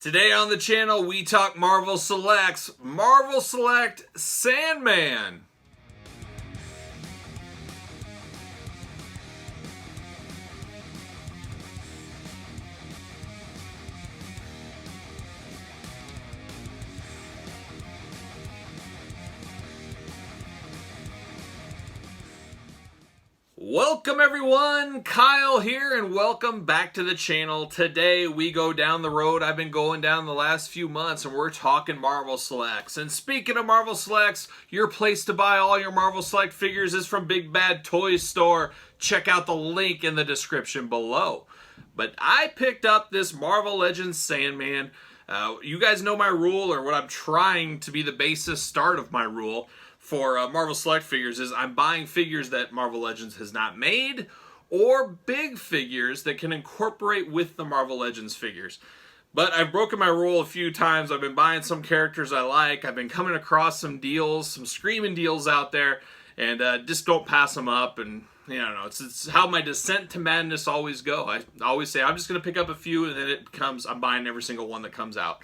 Today on the channel, we talk Marvel Selects. Marvel Select Sandman. Welcome everyone, Kyle here, and welcome back to the channel. Today we go down the road I've been going down the last few months, and we're talking Marvel Selects. And speaking of Marvel Selects, your place to buy all your Marvel Select figures is from Big Bad Toy Store. Check out the link in the description below. But I picked up this Marvel Legends Sandman. You guys know my rule, or what I'm trying to be the basis start of my rule for Marvel Select figures is I'm buying figures that Marvel Legends has not made, or big figures that can incorporate with the Marvel Legends figures. But I've broken my rule a few times. I've been buying some characters I like. I've been coming across some deals, some screaming deals out there, and just don't pass them up. And you know, it's how my descent to madness always go. I always say I'm just going to pick up a few, and then it becomes I'm buying every single one that comes out.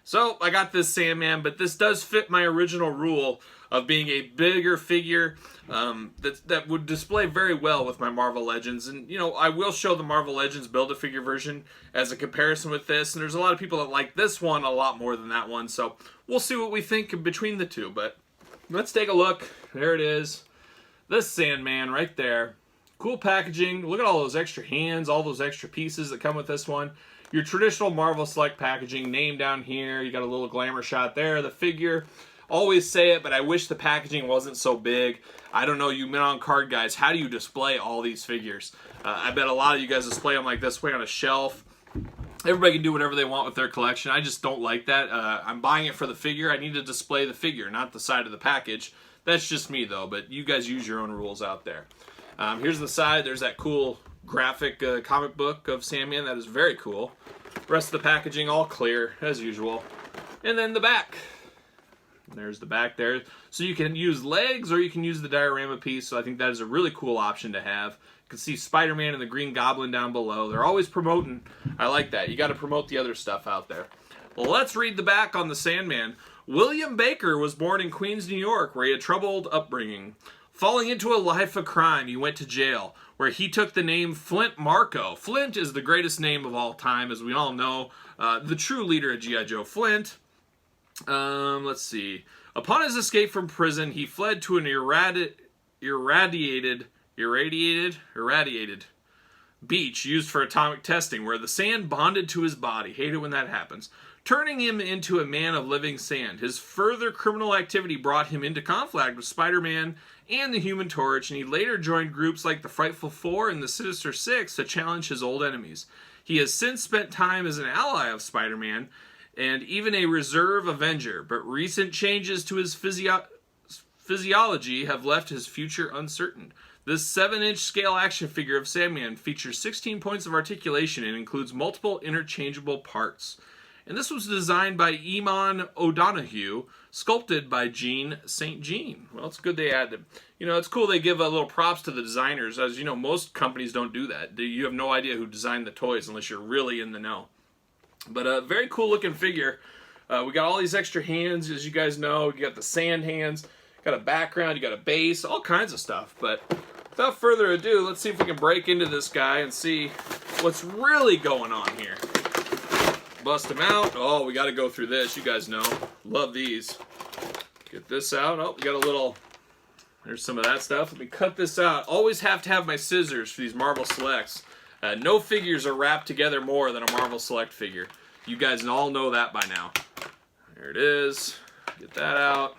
So I got this Sandman, but this does fit my original rule of being a bigger figure that would display very well with my Marvel Legends. And, you know, I will show the Marvel Legends Build-A-Figure version as a comparison with this. And there's a lot of people that like this one a lot more than that one. So we'll see what we think between the two. But let's take a look. There it is. This Sandman right there. Cool packaging. Look at all those extra hands, all those extra pieces that come with this one. Your traditional Marvel Select packaging, name down here. You got a little glamour shot there. The figure. Always say it, but I wish the packaging wasn't so big. I don't know, you men on card guys, how do you display all these figures? I bet a lot of you guys display them like this way on a shelf. Everybody can do whatever they want with their collection. I just don't like that. I'm buying it for the figure. I need to display the figure, not the side of the package. That's just me though, but you guys use your own rules out there. Here's the side. There's that cool graphic comic book of Sandman. That is very cool. Rest of the packaging all clear as usual. And then the back. There's the back there. So you can use legs or you can use the diorama piece. So I think that is a really cool option to have. You can see Spider-Man and the Green Goblin down below. They're always promoting. I like that. You got to promote the other stuff out there. Well, let's read the back on the Sandman. William Baker was born in Queens, New York, where he had troubled upbringing. Falling into a life of crime, he went to jail, where he took the name Flint Marko. Flint is the greatest name of all time, as we all know. The true leader of G.I. Joe, Flint. Let's see. Upon his escape from prison, he fled to an irradiated beach used for atomic testing, where the sand bonded to his body. Hate it when that happens. Turning him into a man of living sand. His further criminal activity brought him into conflict with Spider-Man and the Human Torch, and he later joined groups like the Frightful Four and the Sinister Six to challenge his old enemies. He has since spent time as an ally of Spider-Man, and even a reserve Avenger, but recent changes to his physiology have left his future uncertain. This 7-inch scale action figure of Sandman features 16 points of articulation and includes multiple interchangeable parts. And this was designed by Eamon O'Donoghue, sculpted by Jean St. Jean. Well, it's good they added. You know, it's cool they give a little props to the designers. As you know, most companies don't do that. You have no idea who designed the toys unless you're really in the know. But a very cool looking figure. We got all these extra hands, as you guys know. You got the sand hands, got a background, you got a base, all kinds of stuff. But without further ado, let's see if we can break into this guy and see what's really going on here. Bust him out. Oh, we got to go through this. You guys know. Love these. Get this out. Oh, we got a little... There's some of that stuff. Let me cut this out. Always have to have my scissors for these Marvel Selects. No figures are wrapped together more than a Marvel Select figure. You guys all know that by now. There it is. Get that out.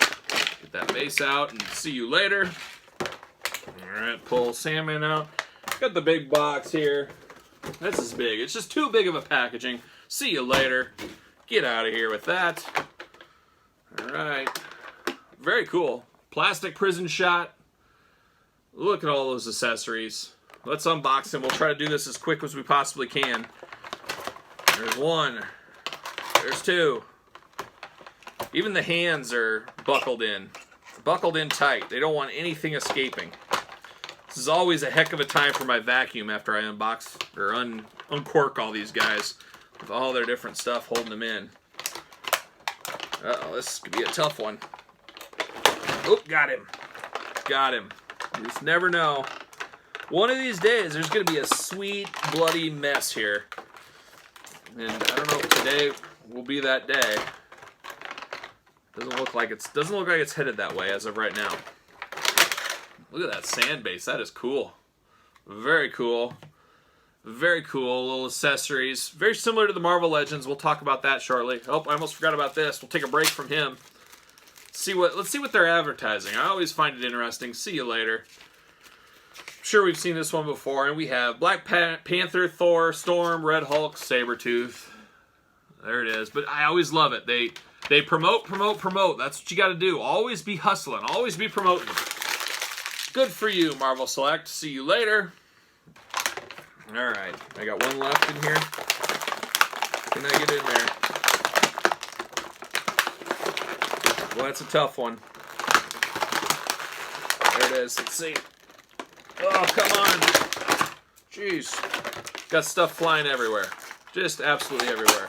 Get that base out, and see you later. Alright, pull Sandman out. Got the big box here. This is big. It's just too big of a packaging. See you later. Get out of here with that. Alright. Very cool. Plastic prison shot. Look at all those accessories. Let's unbox him. We'll try to do this as quick as we possibly can. There's one. There's two. Even the hands are buckled in. Buckled in tight. They don't want anything escaping. This is always a heck of a time for my vacuum after I unbox or uncork all these guys. with all their different stuff holding them in. Uh-oh, this could be a tough one. Oh, got him. Got him. You just never know. One of these days, there's going to be a sweet, bloody mess here. And I don't know if today will be that day. Doesn't look like it's headed that way as of right now. Look at that sand base. That is cool. Very cool. Very cool. Little accessories. Very similar to the Marvel Legends. We'll talk about that shortly. Oh, I almost forgot about this. We'll take a break from him. Let's see what they're advertising. I always find it interesting. See you later. I'm sure we've seen this one before, and we have Black Panther, Thor, Storm, Red Hulk, Sabretooth. There it is. But I always love it. They promote. That's what you got to do. Always be hustling. Always be promoting. Good for you, Marvel Select. See you later. All right. I got one left in here. Can I get in there? Well, that's a tough one. There it is. Let's see. Oh, come on. Jeez. Got stuff flying everywhere. Just absolutely everywhere.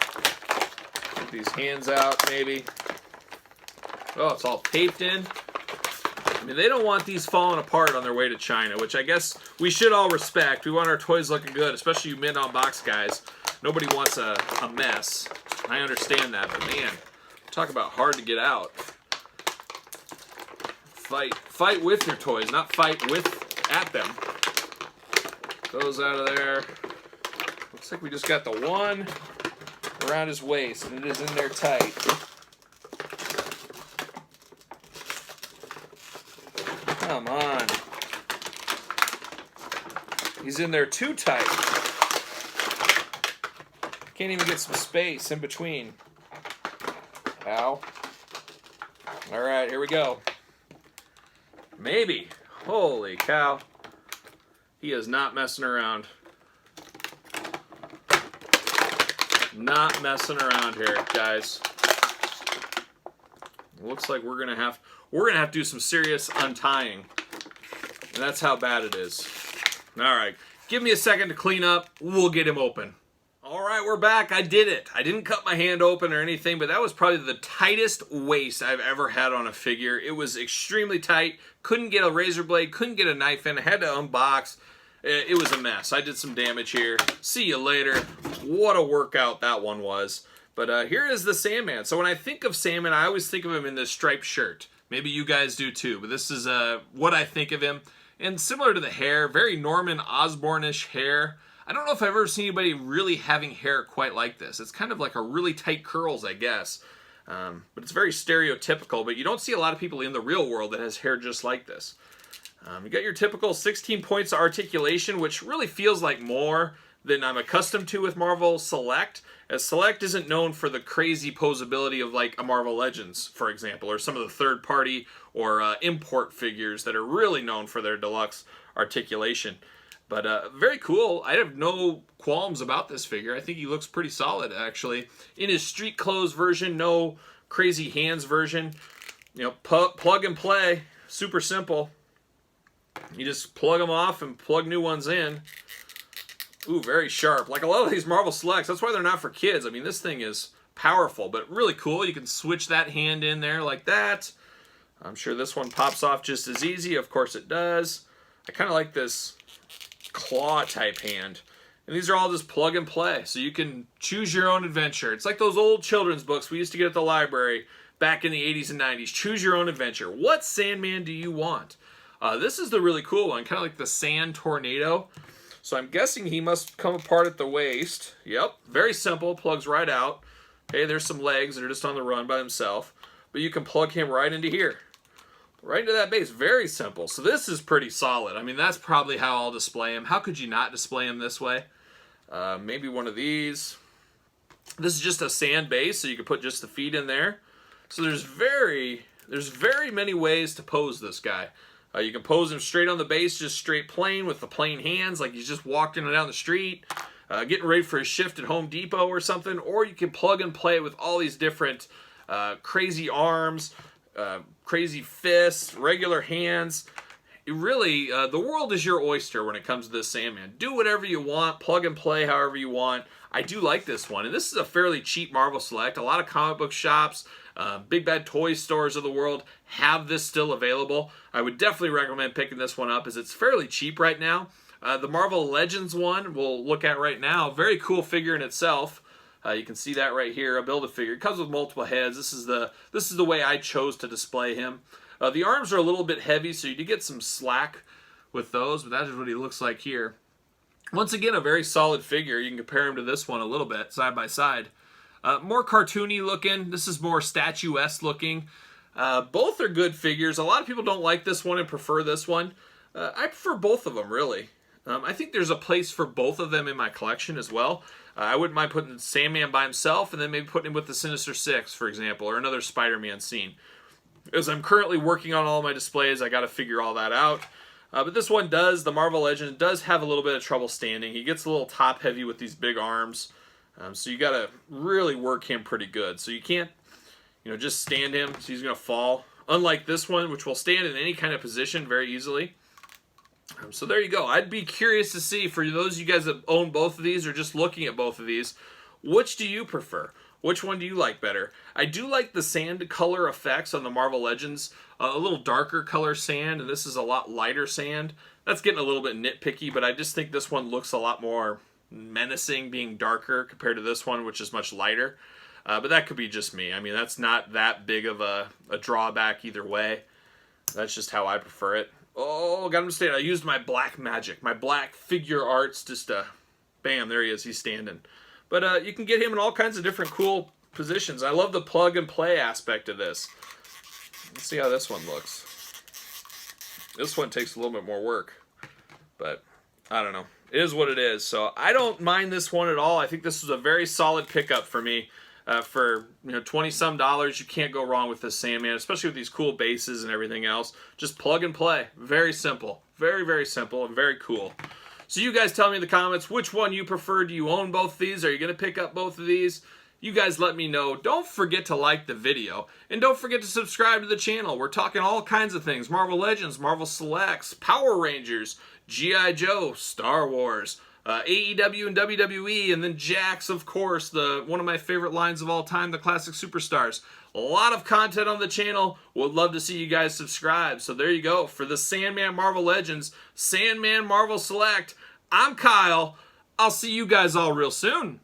Get these hands out, maybe. Oh, it's all taped in. I mean, they don't want these falling apart on their way to China, which I guess we should all respect. We want our toys looking good, especially you mid-on-box guys. Nobody wants a mess. I understand that, but man, talk about hard to get out. Fight with your toys, not fight at them. Those out of there. Looks like we just got the one around his waist, and it is in there tight. Come on. He's in there too tight. Can't even get some space in between. Ow. All right, here we go. Maybe. Holy cow. He is not messing around. Not messing around here, guys. It looks like we're gonna have to do some serious untying. And that's how bad it is. Alright. Give me a second to clean up. We'll get him open. Alright, we're back. I did it. I didn't cut my hand open or anything, but that was probably the tightest waist I've ever had on a figure. It was extremely tight. Couldn't get a razor blade, couldn't get a knife in. I had to unbox. It was a mess. I did some damage here. See you later. What a workout that one was. But here is the Sandman. So when I think of Sandman, I always think of him in this striped shirt. Maybe you guys do too, but this is what I think of him. And similar to the hair, very Norman Osborn-ish hair. I don't know if I've ever seen anybody really having hair quite like this. It's kind of like a really tight curls, I guess. But it's very stereotypical, but you don't see a lot of people in the real world that has hair just like this. You got your typical 16 points of articulation, which really feels like more than I'm accustomed to with Marvel Select, as Select isn't known for the crazy posability of like a Marvel Legends, for example, or some of the third-party or import figures that are really known for their deluxe articulation. But very cool. I have no qualms about this figure. I think he looks pretty solid, actually. In his street clothes version, no crazy hands version. You know, plug and play. Super simple. You just plug them off and plug new ones in. Ooh, very sharp. Like a lot of these Marvel Selects, that's why they're not for kids. I mean, this thing is powerful, but really cool. You can switch that hand in there like that. I'm sure this one pops off just as easy. Of course it does. I kind of like this claw type hand. And these are all just plug and play, so you can choose your own adventure. It's like those old children's books we used to get at the library back in the 80s and 90s. Choose your own adventure. What Sandman do you want? This is the really cool one, kind of like the Sand Tornado. So I'm guessing he must come apart at the waist. Yep, very simple, plugs right out. Hey, there's some legs that are just on the run by himself. But you can plug him right into here. Right into that base, very simple. So this is pretty solid. I mean, that's probably how I'll display him. How could you not display him this way? Maybe one of these. This is just a sand base, so you can put just the feet in there. So there's very many ways to pose this guy. You can pose him straight on the base, just straight plain with the plain hands, like he's just walking down the street, getting ready for a shift at Home Depot or something. Or you can plug and play with all these different crazy arms, crazy fists, regular hands. really, the world is your oyster when it comes to this Sandman. Do whatever you want, plug and play however you want. I do like this one, and this is a fairly cheap Marvel Select. A lot of comic book shops, big bad toy stores of the world have this still available. I would definitely recommend picking this one up as it's fairly cheap right now. The Marvel Legends one we'll look at right now. Very cool figure in itself. You can see that right here, a Build-A-Figure. It comes with multiple heads. This is the way I chose to display him. The arms are a little bit heavy, so you do get some slack with those, but that is what he looks like here. Once again, a very solid figure. You can compare him to this one a little bit, side by side. More cartoony looking. This is more statuesque looking. Both are good figures. A lot of people don't like this one and prefer this one. I prefer both of them, really. I think there's a place for both of them in my collection as well. I wouldn't mind putting Sandman by himself and then maybe putting him with the Sinister Six, for example, or another Spider-Man scene. As I'm currently working on all my displays, I got to figure all that out. But this one does, the Marvel Legends, does have a little bit of trouble standing. He gets a little top-heavy with these big arms. So you got to really work him pretty good. So you can't, just stand him, so he's going to fall. Unlike this one, which will stand in any kind of position very easily. So there you go. I'd be curious to see, for those of you guys that own both of these or just looking at both of these, which do you prefer? Which one do you like better? I do like the sand color effects on the Marvel Legends. A little darker color sand, and this is a lot lighter sand. That's getting a little bit nitpicky, but I just think this one looks a lot more menacing being darker compared to this one, which is much lighter. But that could be just me. I mean, that's not that big of a drawback either way. That's just how I prefer it. Oh, got him to stand. I used my black magic, my black figure arts, just bam, there he is, he's standing. But you can get him in all kinds of different cool positions. I love the plug and play aspect of this. Let's see how this one looks. This one takes a little bit more work, but I don't know. It is what it is. So I don't mind this one at all. I think this was a very solid pickup for me. For 20-some dollars, you can't go wrong with this Sandman, especially with these cool bases and everything else. Just plug and play. Very simple. Very, very simple and very cool. So you guys tell me in the comments which one you prefer. Do you own both of these? Are you going to pick up both of these? You guys let me know. Don't forget to like the video. And don't forget to subscribe to the channel. We're talking all kinds of things. Marvel Legends, Marvel Selects, Power Rangers, G.I. Joe, Star Wars, AEW and WWE, and then Jax, of course, one of my favorite lines of all time, the Classic Superstars. A lot of content on the channel. Would love to see you guys subscribe. So there you go. For the Sandman Marvel Legends, Sandman Marvel Select, I'm Kyle. I'll see you guys all real soon.